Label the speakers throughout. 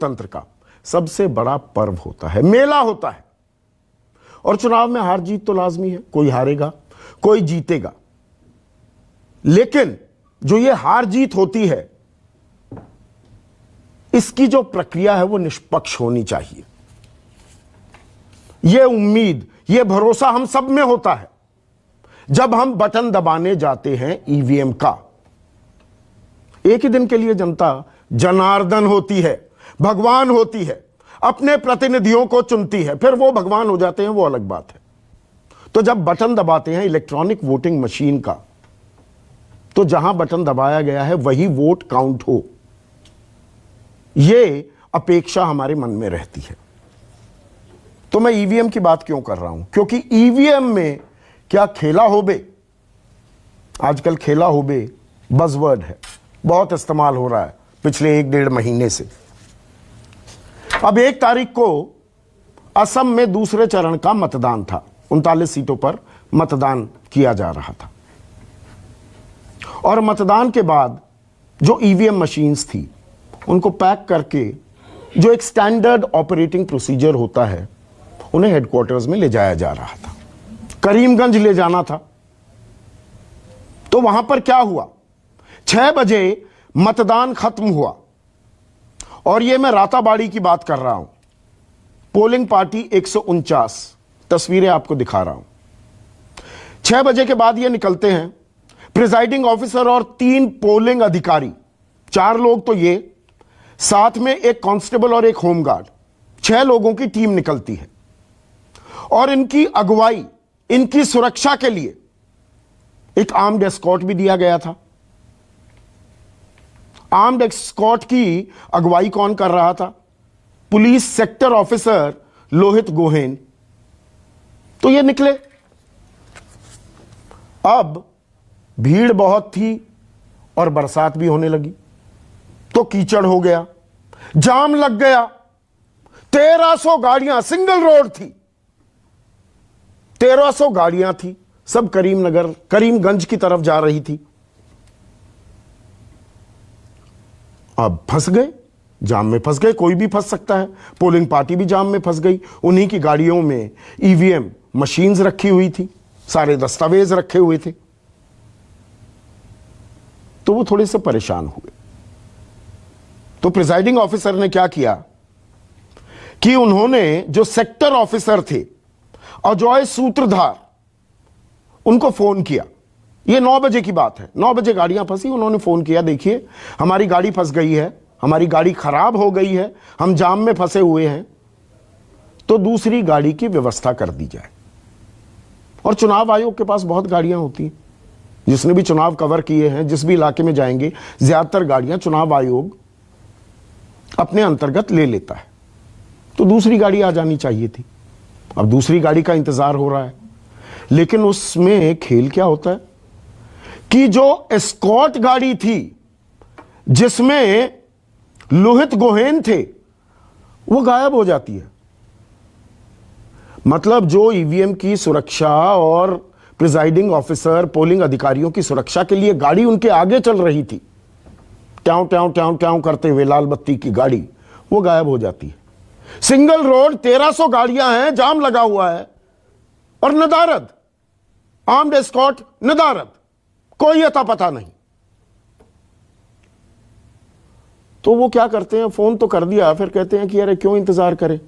Speaker 1: लोकतंत्र का सबसे बड़ा पर्व होता है, मेला होता है। और चुनाव में हार जीत तो लाजमी है, कोई हारेगा कोई जीतेगा, लेकिन जो ये हार जीत होती है इसकी जो प्रक्रिया है वो निष्पक्ष होनी चाहिए। ये उम्मीद, ये भरोसा हम सब में होता है जब हम बटन दबाने जाते हैं ईवीएम का। एक ही दिन के लिए जनता जनार्दन होती है, भगवान होती है, अपने प्रतिनिधियों को चुनती है, फिर वो भगवान हो जाते हैं, वो अलग बात है। तो जब बटन दबाते हैं इलेक्ट्रॉनिक वोटिंग मशीन का, तो जहां बटन दबाया गया है वही वोट काउंट हो, ये अपेक्षा हमारे मन में रहती है। तो मैं ईवीएम की बात क्यों कर रहा हूं? क्योंकि ईवीएम में क्या खेला होबे, आजकल खेला होबे बज़वर्ड है, बहुत इस्तेमाल हो रहा है पिछले 1-1.5 महीने से। अब 1 तारीख को असम में दूसरे चरण का मतदान था, 39 सीटों पर मतदान किया जा रहा था। और मतदान के बाद जो ईवीएम मशीन्स थी उनको पैक करके, जो एक स्टैंडर्ड ऑपरेटिंग प्रोसीजर होता है, उन्हें हेडक्वार्टर्स में ले जाया जा रहा था। करीमगंज ले जाना था। तो वहां पर क्या हुआ, 6 बजे मतदान खत्म हुआ, और यह मैं राताबाड़ी की बात कर रहा हूं। पोलिंग पार्टी 149, तस्वीरें आपको दिखा रहा हूं। 6 बजे के बाद ये निकलते हैं, प्रिजाइडिंग ऑफिसर और 3 पोलिंग अधिकारी, 4 लोग तो ये, साथ में एक कांस्टेबल और एक होमगार्ड, 6 लोगों की टीम निकलती है। और इनकी अगुवाई, इनकी सुरक्षा के लिए एक आर्म्ड एस्कॉर्ट भी दिया गया था। आर्म्ड एस्कॉर्ट की अगुवाई कौन कर रहा था? Police sector officer Lohit Gohain. तो ये निकले। अब भीड़ बहुत थी और बरसात भी होने लगी, तो कीचड़ हो गया, जाम लग गया। 1300 गाड़ियां, सिंगल रोड थी, 1300 गाड़ियां थी, सब करीमगंज की तरफ जा रही थी। अब फंस गए, जाम में फंस गए, कोई भी फंस सकता है। पोलिंग पार्टी भी जाम में फंस गई। उन्हीं की गाड़ियों में ईवीएम मशीन्स रखी हुई थी, सारे दस्तावेज रखे हुए थे। तो वो थोड़े से परेशान हुए। तो प्रिजाइडिंग ऑफिसर ने क्या किया कि उन्होंने जो सेक्टर ऑफिसर थे अजय सूत्रधार, उनको फोन किया। ये 9 बजे की बात है, 9 बजे गाड़ियां फंसी। उन्होंने फोन किया, देखिए हमारी गाड़ी फंस गई है, हमारी गाड़ी खराब हो गई है, हम जाम में फंसे हुए हैं, तो दूसरी गाड़ी की व्यवस्था कर दी जाए। और चुनाव आयोग के पास बहुत गाड़ियां होती हैं, जिसने भी चुनाव कवर किए हैं, जिस भी इलाके में जाएंगे, ज्यादातर गाड़ियां चुनाव आयोग अपने अंतर्गत ले लेता है। तो दूसरी गाड़ी आ जानी चाहिए थी। अब दूसरी गाड़ी का इंतजार हो रहा है, लेकिन उसमें खेल क्या होता है कि जो एस्कॉर्ट गाड़ी थी जिसमें लोहित गोहेन थे, वो गायब हो जाती है। मतलब जो ईवीएम की सुरक्षा और प्रिजाइडिंग ऑफिसर, पोलिंग अधिकारियों की सुरक्षा के लिए गाड़ी उनके आगे चल रही थी, ट्याऊ ट्याऊ ट्याऊ ट्याऊ करते हुए लाल बत्ती की गाड़ी, वो गायब हो जाती है। सिंगल रोड, 1300 गाड़ियां हैं, जाम लगा हुआ है, और नदारद, आर्म्ड एस्कॉर्ट नदारद, कोई अता पता नहीं। तो वो क्या करते हैं, फोन तो कर दिया, फिर कहते हैं कि अरे क्यों इंतजार करें,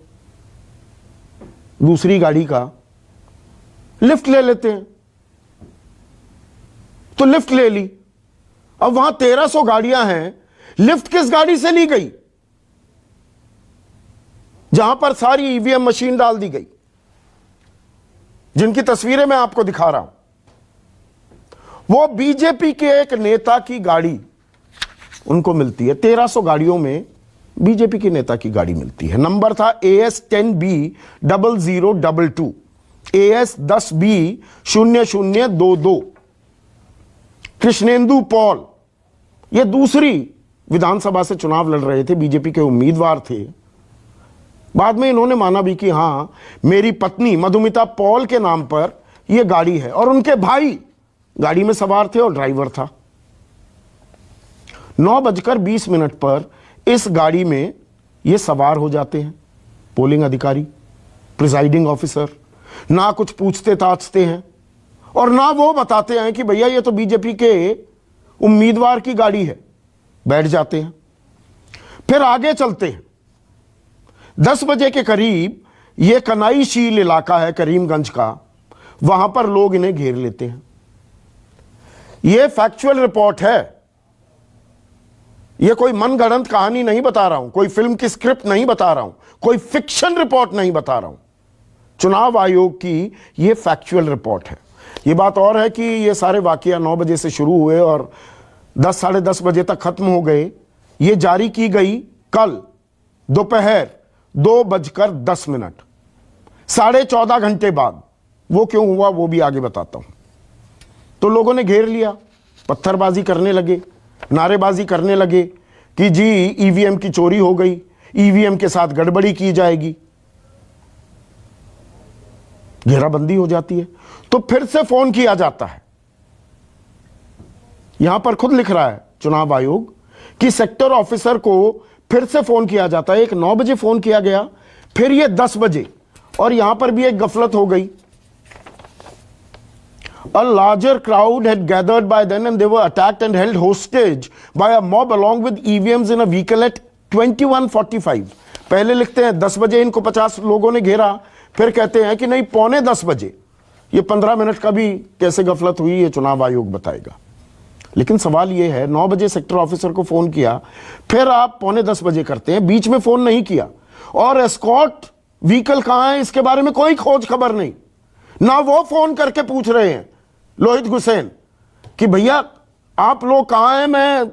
Speaker 1: दूसरी गाड़ी का लिफ्ट ले लेते हैं। तो लिफ्ट ले ली। अब वहां 1300 गाड़ियां हैं, लिफ्ट किस गाड़ी से ली गई जहां पर सारी ईवीएम मशीन डाल दी गई, जिनकी तस्वीरें मैं आपको दिखा रहा हूं? वो बीजेपी के एक नेता की गाड़ी उनको मिलती है। 1300 गाड़ियों में बीजेपी के नेता की गाड़ी मिलती है। नंबर था AS10B0022, AS10B0022। कृष्णेंदु पॉल, ये दूसरी विधानसभा से चुनाव लड़ रहे थे, बीजेपी के उम्मीदवार थे। बाद में इन्होंने माना भी कि हां, मेरी पत्नी मधुमिता पॉल के नाम पर यह गाड़ी है, और उनके भाई गाड़ी में सवार थे और ड्राइवर था। 9:20 पर इस गाड़ी में ये सवार हो जाते हैं पोलिंग अधिकारी, प्रिजाइडिंग ऑफिसर, ना कुछ पूछते ताछते हैं और ना वो बताते हैं कि भैया ये तो बीजेपी के उम्मीदवार की गाड़ी है, बैठ जाते हैं। फिर आगे चलते हैं। 10 बजे के करीब ये कनाईशील इलाका है करीमगंज का, वहां पर लोग इन्हें घेर लेते हैं। ये फैक्चुअल रिपोर्ट है, ये कोई मनगढ़ंत कहानी नहीं बता रहा हूं, कोई फिल्म की स्क्रिप्ट नहीं बता रहा हूं, कोई फिक्शन रिपोर्ट नहीं बता रहा हूं। चुनाव आयोग की ये फैक्चुअल रिपोर्ट है। ये बात और है कि ये सारे वाकया 9 बजे से शुरू हुए और 10 साढ़े 10 बजे तक खत्म हो गए। ये जारी की गई कल दोपहर 2:10, 14.5 घंटे बाद। वो क्यों हुआ वो भी आगे बताता हूं। तो लोगों ने घेर लिया, पत्थरबाजी करने लगे, नारेबाजी करने लगे कि जी ईवीएम की चोरी हो गई, ईवीएम के साथ गड़बड़ी की जाएगी। घेराबंदी हो जाती है तो फिर से फोन किया जाता है। यहां पर खुद लिख रहा है चुनाव आयोग कि सेक्टर ऑफिसर को फिर से फोन किया जाता है। एक 9 बजे फोन किया गया, फिर ये 10 बजे, और यहां पर भी एक गफलत हो गई। A larger crowd had gathered by then and they were attacked and held hostage by a mob along with EVMs in a vehicle at 21:45। पहले लिखते हैं 10 बजे इनको 50 लोगों ने घेरा, फिर कहते हैं कि नहीं 9:45 बजे। ये 15 मिनट का भी कैसे गफलत हुई ये चुनाव आयोग बताएगा। लेकिन सवाल ये है 9 बजे सेक्टर ऑफिसर को फोन किया, फिर आप 9:45 बजे करते हैं, बीच में फोन नहीं किया, और एस्कॉर्ट व्हीकल कहां है इसके बारे में कोई खोज खबर नहीं। ना वो फोन करके पूछ रहे हैं लोहित गुसैन कि भैया आप लोग कहां हैं, मैं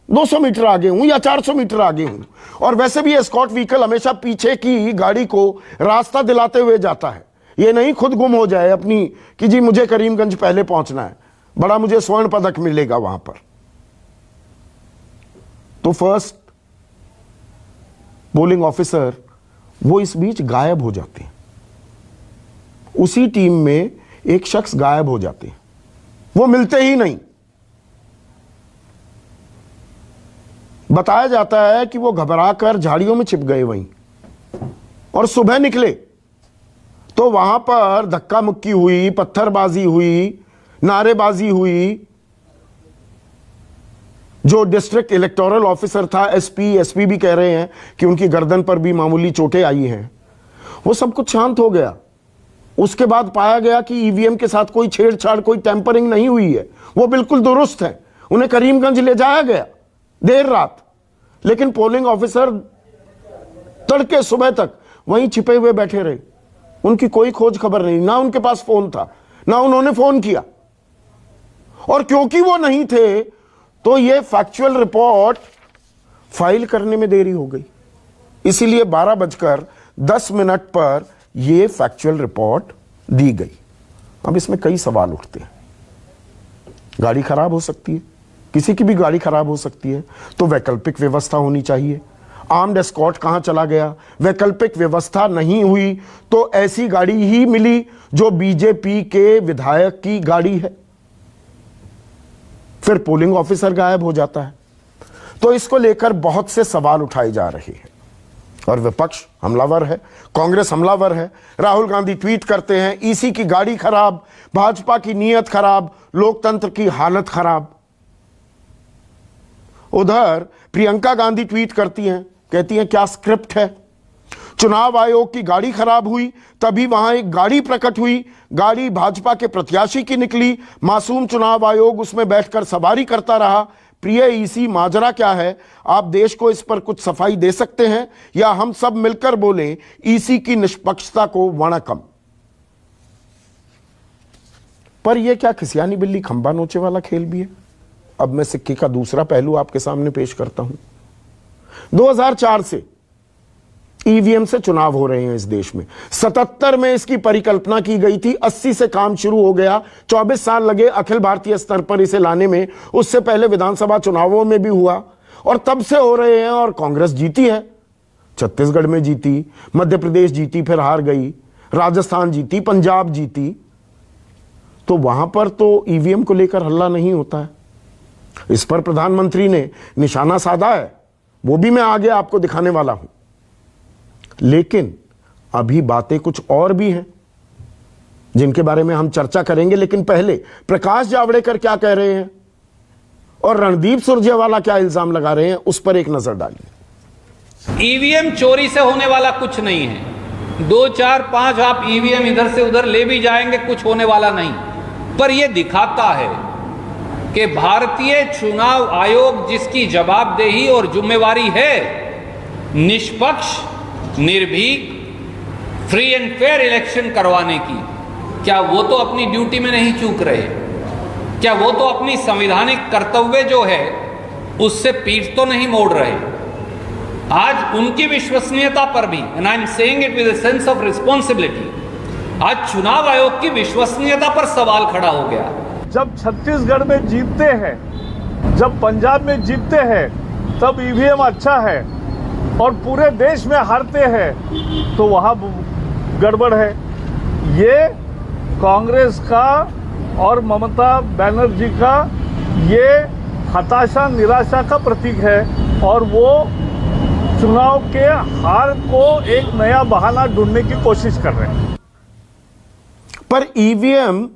Speaker 1: 200 मीटर आगे हूं या 400 मीटर आगे हूं। और वैसे भी एस्कॉर्ट व्हीकल हमेशा पीछे की गाड़ी को रास्ता दिलाते हुए जाता है, ये नहीं खुद गुम हो जाए अपनी कि जी मुझे करीमगंज पहले पहुंचना है, बड़ा मुझे स्वर्ण पदक मिलेगा वहां पर। तो फर्स्ट पोलिंग ऑफिसर वो इस बीच गायब हो जाते हैं। उसी टीम में एक शख्स गायब हो जाते हैं, वो मिलते ही नहीं। बताया जाता है कि वो घबराकर झाड़ियों में छिप गए वहीं, और सुबह निकले तो वहां पर धक्का मुक्की हुई, पत्थरबाजी हुई, नारेबाजी हुई। जो डिस्ट्रिक्ट इलेक्टोरल ऑफिसर था, एसपी भी कह रहे हैं कि उनकी गर्दन पर भी मामूली चोटें आई हैं। वो सब कुछ शांत हो गया। उसके बाद पाया गया कि ईवीएम के साथ कोई छेड़छाड़, कोई टेम्परिंग नहीं हुई है, वो बिल्कुल दुरुस्त है। उन्हें करीमगंज ले जाया गया देर रात, लेकिन पोलिंग ऑफिसर तड़के सुबह तक वहीं छिपे हुए बैठे रहे। उनकी कोई खोज खबर नहीं, ना उनके पास फोन था, ना उन्होंने फोन किया। और क्योंकि वो नहीं थे तो ये फैक्चुअल रिपोर्ट फाइल करने में देरी हो गई। इसीलिए 12:10 पर यह फैक्चुअल रिपोर्ट दी गई। अब इसमें कई सवाल उठते हैं। गाड़ी खराब हो सकती है, किसी की भी गाड़ी खराब हो सकती है, तो वैकल्पिक व्यवस्था होनी चाहिए। आर्म्ड एस्कॉर्ट कहां चला गया? वैकल्पिक व्यवस्था नहीं हुई तो ऐसी गाड़ी ही मिली जो बीजेपी के विधायक की गाड़ी है। फिर पोलिंग ऑफिसर गायब हो जाता है। तो इसको लेकर बहुत से सवाल उठाए जा रहे हैं और विपक्ष हमलावर है, कांग्रेस हमलावर है। राहुल गांधी ट्वीट करते हैं ईसी की गाड़ी खराब, भाजपा की नीयत खराब, लोकतंत्र की हालत खराब। उधर प्रियंका गांधी ट्वीट करती हैं, कहती हैं क्या स्क्रिप्ट है? चुनाव आयोग की गाड़ी खराब हुई, तभी वहां एक गाड़ी प्रकट हुई, गाड़ी भाजपा के प्रत्याशी की निकली, मासूम चुनाव आयोग उसमें बैठकर सवारी करता रहा। प्रिय ईसी, माजरा क्या है? आप देश को इस पर कुछ सफाई दे सकते हैं या हम सब मिलकर बोलें ईसी की निष्पक्षता को वणकम। पर यह क्या खिसियानी बिल्ली खंबा नोचे वाला खेल भी है? अब मैं सिक्के का दूसरा पहलू आपके सामने पेश करता हूं। 2004 से ईवीएम से चुनाव हो रहे हैं इस देश में। 77 में इसकी परिकल्पना की गई थी, 80 से काम शुरू हो गया, 24 साल लगे अखिल भारतीय स्तर पर इसे लाने में। उससे पहले विधानसभा चुनावों में भी हुआ और तब से हो रहे हैं और कांग्रेस जीती है। छत्तीसगढ़ में जीती, मध्य प्रदेश जीती, फिर हार गई, राजस्थान जीती, पंजाब जीती। तो वहां पर तो ईवीएम को लेकर हल्ला नहीं होता है। इस पर प्रधानमंत्री ने निशाना साधा है वो भी मैं आगे आपको दिखाने वाला हूं। लेकिन अभी बातें कुछ और भी हैं जिनके बारे में हम चर्चा करेंगे। लेकिन पहले प्रकाश जावड़ेकर क्या कह रहे हैं और रणदीप सुरजेवाला क्या इल्जाम लगा रहे हैं, उस पर एक नजर डालिए।
Speaker 2: ईवीएम चोरी से होने वाला कुछ नहीं है। 2, 4, 5 आप ईवीएम इधर से उधर ले भी जाएंगे, कुछ होने वाला नहीं। पर यह दिखाता है कि भारतीय चुनाव आयोग जिसकी जवाबदेही और जिम्मेवारी है निष्पक्ष, निर्भीक, फ्री एंड फेयर इलेक्शन करवाने की, क्या वो तो अपनी ड्यूटी में नहीं चूक रहे? क्या वो तो अपनी संवैधानिक कर्तव्य जो है उससे पीठ तो नहीं मोड़ रहे? आज उनकी विश्वसनीयता पर भी, and I am saying it with a sense of responsibility, आज चुनाव आयोग की विश्वसनीयता पर सवाल खड़ा हो गया।
Speaker 3: जब छत्तीसगढ़ में जीतते हैं, जब पंजाब में जीतते हैं, तब ईवीएम अच्छा है, और पूरे देश में हारते हैं तो वहाँ गड़बड़ है। ये कांग्रेस का और ममता बनर्जी का ये हताशा, निराशा का प्रतीक है, और वो चुनाव के हार को एक नया बहाना ढूंढने की कोशिश कर रहे हैं।
Speaker 1: पर ईवीएम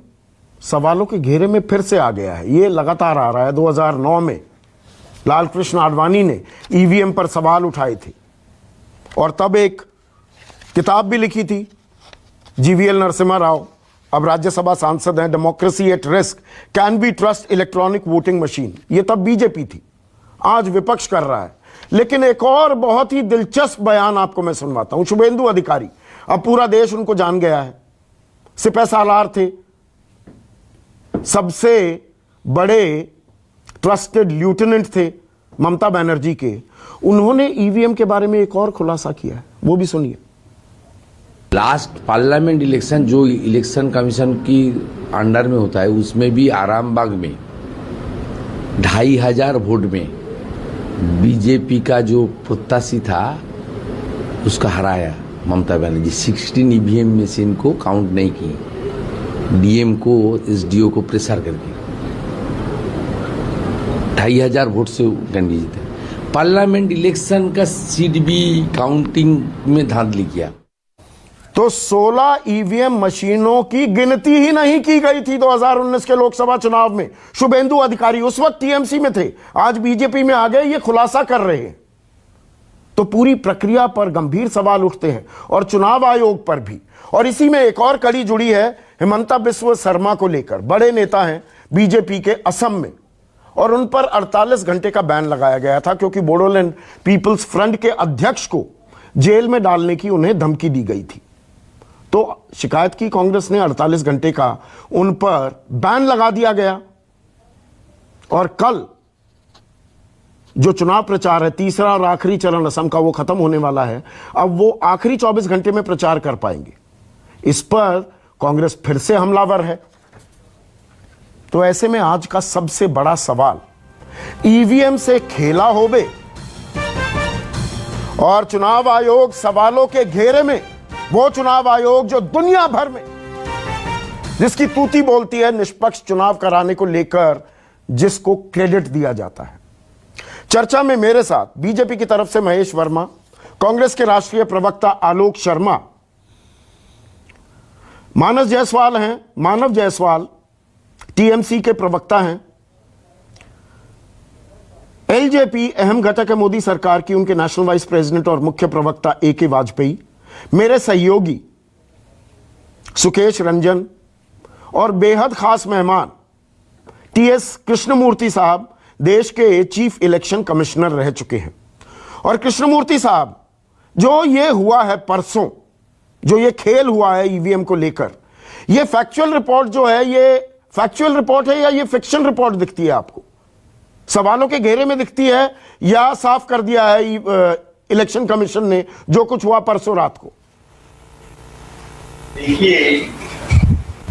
Speaker 1: सवालों के घेरे में फिर से आ गया है। ये लगातार आ रहा है। 2009 में लाल कृष्ण आडवाणी ने ईवीएम पर सवाल उठाए थे और तब एक किताब भी लिखी थी। जीवीएल नरसिम्हा राव अब राज्यसभा सांसद हैं। Democracy at risk, can be trust electronic voting machine. ये तब बीजेपी थी, आज विपक्ष कर रहा है। लेकिन एक और बहुत ही दिलचस्प बयान आपको मैं सुनवाता हूं। शुभेंदु अधिकारी, अब पूरा देश उनको जान गया है। सिपह सालार थे, सबसे बड़े ट्रस्टेड लेफ्टिनेंट थे ममता बनर्जी के। उन्होंने ईवीएम के बारे में एक और खुलासा किया है, वो भी सुनिए।
Speaker 4: लास्ट पार्लियामेंट इलेक्शन जो इलेक्शन कमीशन की अंडर में होता है, उसमें भी आरामबाग में 2500 वोट में बीजेपी का जो प्रत्याशी था उसका हराया ममता बनर्जी। 16 ईवीएम मशीन को काउंट नहीं की, डीएम को, एसडीओ को प्रेशर करके 2500 वोट से गांधी जीते। पार्लियामेंट इलेक्शन का सीट भी काउंटिंग में धांधली किया।
Speaker 1: तो 16 ईवीएम मशीनों की गिनती ही नहीं की गई थी 2019 के लोकसभा चुनाव में। शुभेंदु अधिकारी उस वक्त टीएमसी में थे, आज बीजेपी में आ गए, ये खुलासा कर रहे हैं। तो पूरी प्रक्रिया पर गंभीर सवाल उठते हैं और चुनाव आयोग पर भी। और इसी में एक और कड़ी जुड़ी है हिमंता बिस्वा शर्मा को लेकर। बड़े नेता हैं बीजेपी के असम में, और उन पर 48 घंटे का बैन लगाया गया था क्योंकि बोडोलैंड पीपल्स फ्रंट के अध्यक्ष को जेल में डालने की उन्हें धमकी दी गई थी। तो शिकायत की कांग्रेस ने, 48 घंटे का उन पर बैन लगा दिया गया। और कल जो चुनाव प्रचार है, तीसरा और आखिरी चरण असम का, वो खत्म होने वाला है। अब वो आखिरी 24 घंटे में प्रचार कर पाएंगे। इस पर कांग्रेस फिर से हमलावर है। तो ऐसे में आज का सबसे बड़ा सवाल, ईवीएम से खेला होवे और चुनाव आयोग सवालों के घेरे में, वो चुनाव आयोग जो दुनिया भर में जिसकी तूती बोलती है निष्पक्ष चुनाव कराने को लेकर, जिसको क्रेडिट दिया जाता है। चर्चा में मेरे साथ बीजेपी की तरफ से महेश वर्मा, कांग्रेस के राष्ट्रीय प्रवक्ता आलोक शर्मा, मानस जायसवाल हैं, मानव जायसवाल टीएमसी के प्रवक्ता हैं, एलजेपी अहम घटक है मोदी सरकार की, उनके नेशनल वाइस प्रेसिडेंट और मुख्य प्रवक्ता AK वाजपेयी, मेरे सहयोगी सुकेश रंजन, और बेहद खास मेहमान TS कृष्णमूर्ति साहब, देश के चीफ इलेक्शन कमिश्नर रह चुके हैं। और कृष्णमूर्ति साहब, जो ये हुआ है परसों, जो ये खेल हुआ है ईवीएम को लेकर, ये फैक्चुअल रिपोर्ट जो है, ये फैक्चुअल रिपोर्ट है या ये फिक्शन रिपोर्ट दिखती है आपको? सवालों के घेरे में दिखती है या साफ कर दिया है इलेक्शन कमीशन ने जो कुछ हुआ परसों रात को?
Speaker 5: देखिए,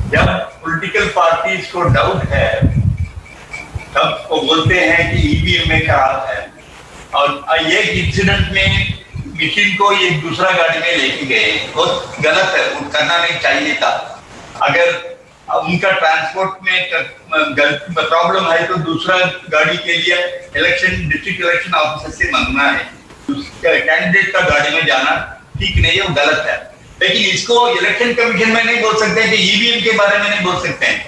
Speaker 5: जब पॉलिटिकल पार्टीज को डाउट है तब वो बोलते हैं कि ईवीएम में खराब है, और ये इंसिडेंट में मशीन को एक दूसरा गाड़ी में लेके गए, बहुत गलत है, वो करना नहीं चाहिए था। अगर उनका ट्रांसपोर्ट में प्रॉब्लम है तो दूसरा गाड़ी के लिए डिस्ट्रिक्ट इलेक्शन ऑफिसर से मांगना है, कैंडिडेट का गाड़ी में जाना ठीक नहीं है, वो गलत है। लेकिन इसको इलेक्शन कमीशन में नहीं बोल सकते कि ईवीएम के बारे में नहीं बोल सकते हैं।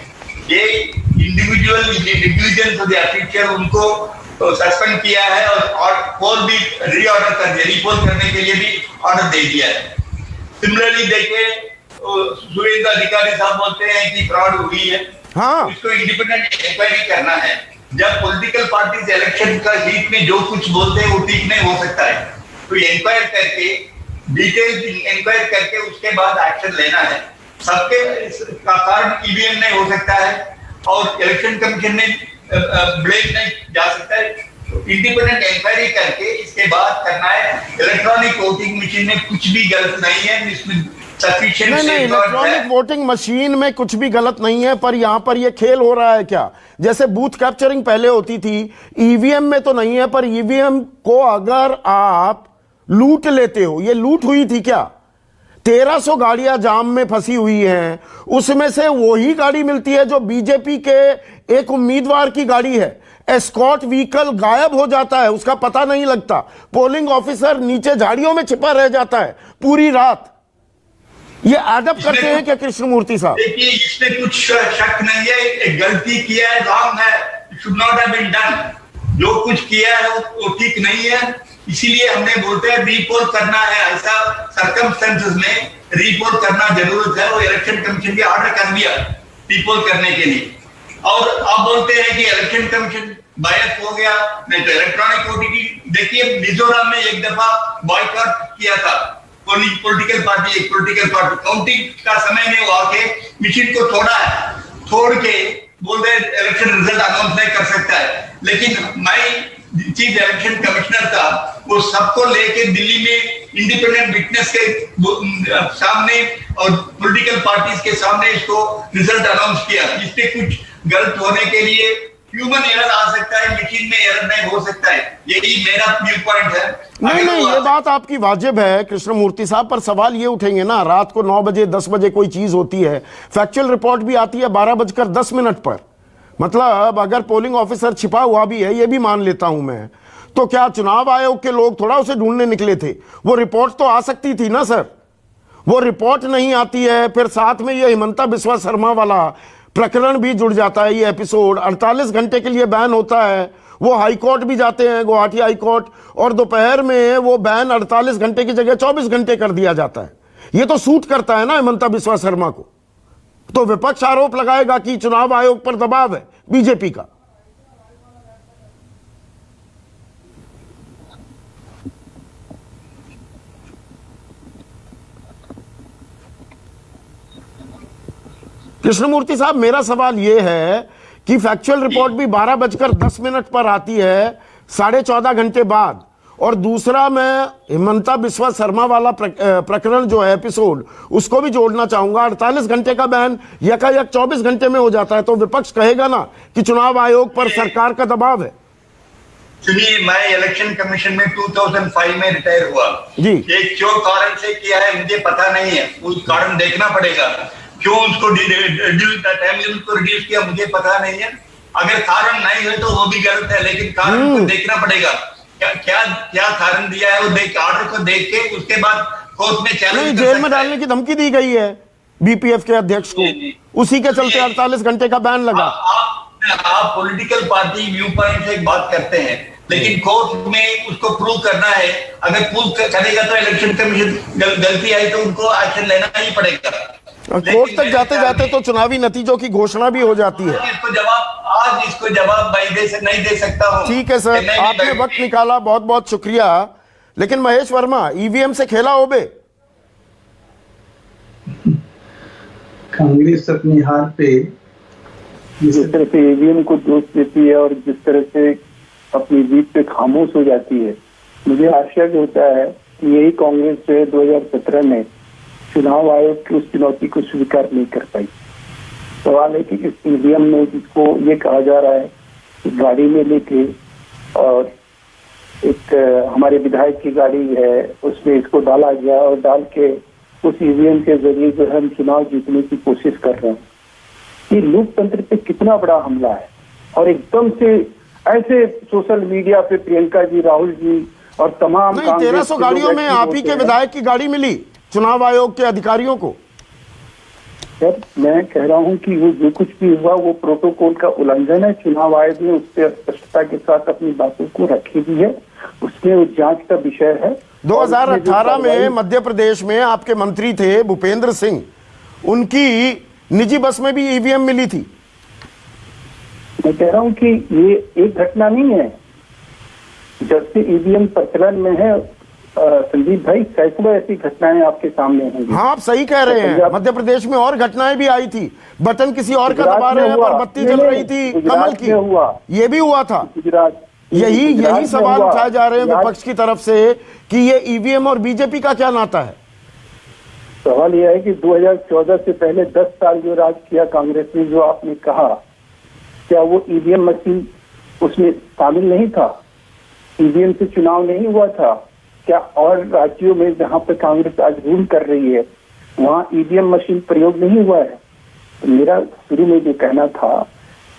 Speaker 5: ये individual negligence of the official उनको सस्पेंड किया है और भी रीऑर्डर कर दिया, रिपोल करने के लिए भी ऑर्डर दे दिया है। सिमिलरली देखिए सुरेंद्र अधिकारी साहब बोलते हैं कि फ्रॉड हुई है,
Speaker 1: हाँ,
Speaker 5: इसको इंडिपेंडेंट इंक्वायरी करना है। जब पॉलिटिकल पार्टीज इलेक्शन का हीट में जो कुछ बोलते हैं वो ठीक नहीं हो सकता है, तो इंक्वायर करके डिटेल इंक्वायर करके उसके बाद एक्शन लेना है। सबके का कारण ईवीएम नहीं हो सकता है और इलेक्शन कमीशन ने ब्लेम नहीं जा सकता है, इंडिपेंडेंट इंक्वायरी करके इसके बाद करना है। इलेक्ट्रॉनिक वोटिंग मशीन में कुछ भी गलत नहीं है, इसमें सफिशिएंट
Speaker 1: नहीं, इलेक्ट्रॉनिक वोटिंग मशीन में कुछ भी गलत नहीं है, पर यहां पर यह खेल हो रहा है क्या, जैसे बूथ कैप्चरिंग पहले होती थी, ईवीएम में तो नहीं है, पर ईवीएम को अगर आप लूट लेते हो, ये लूट हुई थी क्या? 1300 गाड़ियां जाम में फंसी हुई हैं, उसमें से वही गाड़ी मिलती है जो बीजेपी के एक उम्मीदवार की गाड़ी है। एस्कॉर्ट व्हीकल गायब हो जाता है, उसका पता नहीं लगता, पोलिंग ऑफिसर नीचे झाड़ियों में छिपा रह जाता है पूरी रात। ये एडअप करते हैं क्या कृष्णमूर्ति साहब?
Speaker 5: देखिए इसमें कुछ शक नहीं है, एक गलती किया है, रॉन्ग है, should not have been done. जो कुछ किया है वो ठीक नहीं है, इसीलिए हमने बोलते हैं रीपोल करना है। ऐसा सर्कमस्टेंसेस में रीपोल करना जरूरत है, वो इलेक्शन कमीशन के ऑर्डर कर दिया रीपोल करने के लिए। और आप बोलते हैं कि इलेक्शन कमीशन बायस हो गया, नहीं तो इलेक्ट्रॉनिक वोटिंग। देखिए मिजोरम में एक दफा बॉयकॉट किया था पॉलिटिकल पार्टी, एक पॉलिटिकल पार्टी, काउंटिंग का समय में वो आके मशीन को तोड़ा है, तोड़ के बोल रहे इलेक्शन रिजल्ट अनाउंस नहीं कर सकता है। लेकिन मैं चीफ इलेक्शन कमिश्नर था, वो सबको लेके दिल्ली में इंडिपेंडेंट विटनेस के सामने और पॉलिटिकल पार्टीज के सामने इसको रिजल्ट अनाउंस किया। इससे कुछ गलत होने के लिए ह्यूमन एरर आ सकता है, मशीन में एरर नहीं हो सकता है, यही मेरा व्यू पॉइंट है।
Speaker 1: नहीं, ये बात आपकी वाजिब है कृष्णमूर्ति साहब, पर सवाल ये उठेंगे ना, रात को 9 बजे 10 बजे कोई चीज होती है, फैक्चुअल रिपोर्ट भी आती है 12:10 पर, मतलब अगर पोलिंग ऑफिसर छिपा हुआ भी है, ये भी मान लेता हूं मैं, तो क्या चुनाव आयोग के लोग थोड़ा उसे ढूंढने निकले थे? वो रिपोर्ट तो आ सकती थी ना सर, वो रिपोर्ट नहीं आती है। फिर साथ में ये हिमंता बिस्वा शर्मा वाला प्रकरण भी जुड़ जाता है, ये एपिसोड 48 घंटे के लिए बैन होता है, वो हाई कोर्ट भी जाते हैं, गुवाहाटी हाई कोर्ट, और दोपहर में वो बैन 48 घंटे की जगह 24 घंटे कर दिया जाता है। ये तो सूट करता है ना हिमंता बिस्वा शर्मा को। तो विपक्ष आरोप लगाएगा कि चुनाव आयोग पर दबाव है बीजेपी का। कृष्णमूर्ति साहब, मेरा सवाल यह है कि फैक्चुअल रिपोर्ट भी 12:10 पर आती है 14.5 घंटे बाद, और दूसरा मैं हिमंता बिस्वा शर्मा वाला प्रकरण जो है एपिसोड, उसको भी जोड़ना चाहूंगा। 48 घंटे का बैन यकायक 24 घंटे में हो जाता है, तो विपक्ष कहेगा ना कि चुनाव आयोग पर सरकार का दबाव है।
Speaker 5: सुनिए, मैं इलेक्शन कमीशन में 2005 में रिटायर हुआ
Speaker 1: जी।
Speaker 5: एक क्यों कारण से किया है मुझे पता नहीं है, उस कारण देखना पड़ेगा। क्यों उसको टाइम लिमिट को रिड्यूस किया मुझे पता नहीं है। अगर कारण नहीं है तो वो भी गलत है, लेकिन कारण को देखना पड़ेगा। क्या कारण दिया है वो देख, ऑर्डर को देख के उसके बाद कोर्ट में चैलेंज
Speaker 1: जेल में डालने की धमकी दी गई है बीपीएफ के अध्यक्ष को, उसी के चलते 48 घंटे का बैन लगा।
Speaker 5: आप पॉलिटिकल पार्टी व्यू पॉइंट से एक बात करते हैं, लेकिन कोर्ट में उसको प्रूव करना है। अगर प्रूव करेगा तो इलेक्शन कमीशन गलती आई तो उनको एक्शन लेना ही पड़ेगा।
Speaker 1: कोर्ट तक जाते जाते तो चुनावी नतीजों की घोषणा भी हो जाती है।
Speaker 5: इसको जवाब नहीं दे सकता हूं।
Speaker 1: ठीक है सर, आपने वक्त निकाला, बहुत बहुत शुक्रिया। लेकिन महेश वर्मा, ईवीएम से खेला होबे?
Speaker 6: कांग्रेस अपनी हार पे
Speaker 7: जिस तरह से ईवीएम को दोष देती है और जिस तरह से अपनी जीत पे खामोश हो जाती है, मुझे आश्चर्य होता है कि यही कांग्रेस जो है 2017 में चुनाव आयोग की उस चुनौती को स्वीकार नहीं कर पाई। सवाल है कि इस ईवीएम में जिसको ये कहा जा रहा है कि गाड़ी में लेके, और एक हमारे विधायक की गाड़ी है उसमें इसको डाला गया और डाल के उस ईवीएम के जरिए जो हम चुनाव जीतने की कोशिश कर रहे हैं। ये लोकतंत्र पे कितना बड़ा हमला है। और एकदम से ऐसे सोशल मीडिया पे प्रियंका जी, राहुल जी और तमाम
Speaker 1: नहीं, 1300 गाड़ियों में आप ही के विधायक की गाड़ी मिली चुनाव आयोग के अधिकारियों को।
Speaker 7: सर मैं कह रहा हूं कि वो जो कुछ भी हुआ वो प्रोटोकॉल का उल्लंघन है। चुनाव आयोग ने उस पर स्पष्टता के साथ अपनी बातों को रखी भी है, उसमें वो जांच का विषय है।
Speaker 1: 2018 में मध्य प्रदेश में आपके मंत्री थे भूपेंद्र सिंह, उनकी निजी बस में भी ईवीएम मिली थी।
Speaker 7: मैं कह रहा हूं कि ये एक घटना नहीं है, जब से ईवीएम प्रचलन में है संदीप भाई सैकड़ों ऐसी घटनाएं आपके सामने होंगी।
Speaker 1: हाँ, आप सही कह रहे हैं। मध्य प्रदेश में और घटनाएं भी आई थी, बटन किसी और का दबा रहे हैं पर बत्ती जल रही थी कमल की, ये भी हुआ था।
Speaker 7: गुजरात
Speaker 1: यही सवाल उठाए जा रहे हैं विपक्ष की तरफ से कि ये ईवीएम और बीजेपी का क्या नाता है।
Speaker 7: सवाल यह है कि 2014 से पहले 10 साल जो राज किया कांग्रेस ने, जो आपने कहा, क्या वो ईवीएम मशीन उसमें शामिल नहीं था? ईवीएम से चुनाव नहीं हुआ था क्या? और राज्यों में जहां पर कांग्रेस आज रूल कर रही है वहां ईवीएम मशीन प्रयोग नहीं हुआ है? तो मेरा शुरू में जो कहना था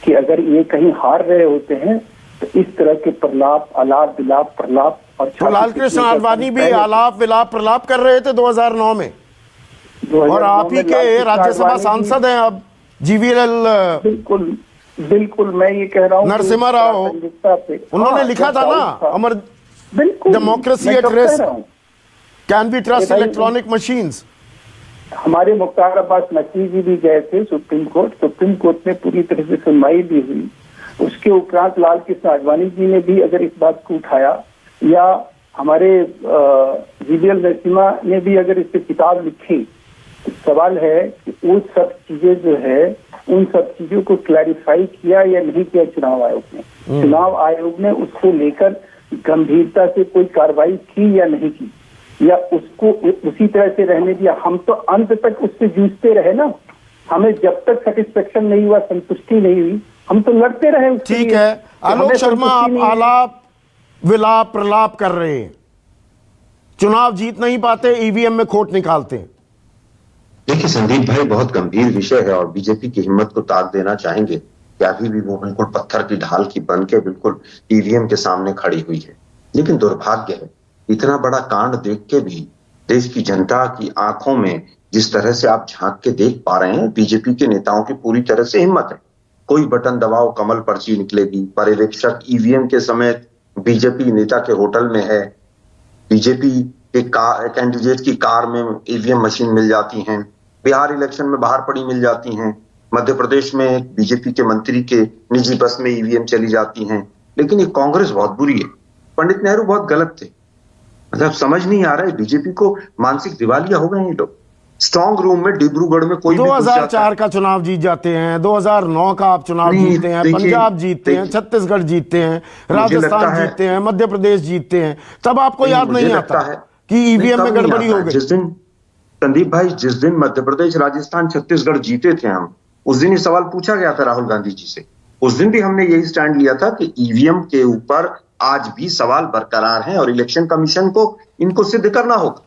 Speaker 7: कि अगर ये कहीं हार रहे होते हैं तो इस तरह के प्रलाप, आलाप विलाप, प्रलाप और
Speaker 1: तो लाल कृष्ण आडवाणी भी आलाप विलाप प्रलाप कर रहे थे 2009 में, और आप ही के राज्यसभा सांसद हैं अब जीवीएल।
Speaker 7: बिल्कुल बिल्कुल, मैं ये कह रहा हूँ
Speaker 1: नरसिम्हा राव, उन्होंने लिखा था ना, अमर
Speaker 7: बिल्कुल
Speaker 1: democracy at risk, can be trust electronic machines.
Speaker 7: हमारे मुख्तार अब्बास नकवी जी भी गए थे सुप्रीम कोर्ट में पूरी तरह से सुनवाई भी हुई। उसके उपरांत लाल कृष्ण आडवाणी जी ने भी अगर इस बात को उठाया, या हमारे जीवीएल नरसिम्हा ने भी अगर इस पर किताब लिखी, तो सवाल है कि वो सब चीजें जो है उन सब चीजों को क्लैरिफाई किया या नहीं किया चुनाव आयोग ने? चुनाव आयोग ने उसको लेकर गंभीरता से कोई कार्रवाई की या नहीं की, या उसको उसी तरह से रहने दिया? हम तो अंत तक उससे जूझते रहे ना, हमें जब तक सेटिस्फेक्शन नहीं हुआ, संतुष्टि नहीं हुई, हम तो लड़ते रहे।
Speaker 1: ठीक है, आलोक शर्मा, आप आलाप विलाप प्रलाप कर रहे हैं, चुनाव जीत नहीं पाते, ईवीएम में खोट निकालते हैं।
Speaker 6: देखिए संदीप भाई, बहुत गंभीर विषय है और बीजेपी की हिम्मत को ताक देना चाहेंगे कि अभी भी वो बिल्कुल पत्थर की ढाल की बन के बिल्कुल ईवीएम के सामने खड़ी हुई है। लेकिन दुर्भाग्य है, इतना बड़ा कांड देख के भी देश की जनता की आंखों में जिस तरह से आप झांक के देख पा रहे हैं, बीजेपी के नेताओं की पूरी तरह से हिम्मत है। कोई बटन दबाओ, कमल पर्ची निकलेगी। पर्यवेक्षक ईवीएम के समय बीजेपी नेता के होटल में है, बीजेपी के कैंडिडेट की कार में ईवीएम मशीन मिल जाती हैं, बिहार इलेक्शन में बाहर पड़ी मिल जाती हैं, मध्य प्रदेश में बीजेपी के मंत्री के निजी बस में ईवीएम चली जाती हैं। लेकिन ये कांग्रेस बहुत बुरी है, पंडित नेहरू बहुत गलत थे। मतलब समझ नहीं आ रहा है, बीजेपी को मानसिक दिवालिया हो गए हैं लोग। स्ट्रॉन्ग रूम में डिब्रूगढ़ में कोई
Speaker 1: 2004 का चुनाव जीत जाते हैं, 2009 का आप चुनाव जीतते हैं, पंजाब जीतते हैं, छत्तीसगढ़ जीतते हैं, राजस्थान जीतते हैं, मध्य प्रदेश जीतते हैं, तब आपको याद नहीं आता कि ईवीएम में गड़बड़ी हो गई।
Speaker 6: जिस दिन संदीप भाई, जिस दिन मध्य प्रदेश, राजस्थान, छत्तीसगढ़ जीते थे हम, उस दिन ये सवाल पूछा गया था राहुल गांधी जी से। उस दिन भी हमने यही स्टैंड लिया था कि ईवीएम के ऊपर आज भी सवाल बरकरार हैं और इलेक्शन कमीशन को इनको सिद्ध करना होगा।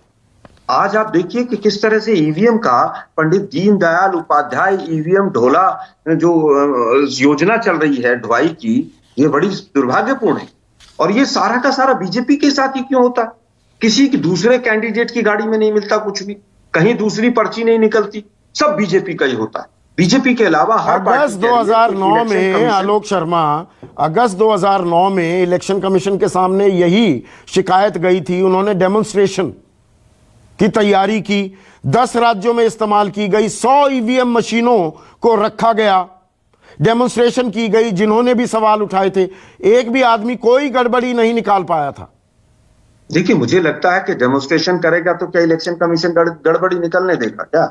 Speaker 6: आज आप देखिए कि किस तरह से ईवीएम का पंडित दीनदयाल उपाध्याय ईवीएम ढोला जो योजना चल रही है ढुलाई की, ये बड़ी दुर्भाग्यपूर्ण है। और ये सारा का सारा बीजेपी के साथ ही क्यों होता? किसी की दूसरे कैंडिडेट की गाड़ी में नहीं मिलता कुछ भी, कहीं दूसरी पर्ची नहीं निकलती, सब बीजेपी का ही होता है। बीजेपी के अलावा हर
Speaker 1: अगस्त 2009 में आलोक शर्मा, अगस्त 2009 में इलेक्शन कमीशन के सामने यही शिकायत गई थी। उन्होंने डेमोन्स्ट्रेशन की तैयारी की, 10 राज्यों में इस्तेमाल की गई, 100 ईवीएम मशीनों को रखा गया, डेमोन्स्ट्रेशन की गई, जिन्होंने भी सवाल उठाए थे, एक भी आदमी कोई गड़बड़ी नहीं निकाल पाया था।
Speaker 6: देखिए, मुझे लगता है कि डेमोन्स्ट्रेशन करेगा तो क्या इलेक्शन कमीशन गड़बड़ी निकलने देगा क्या?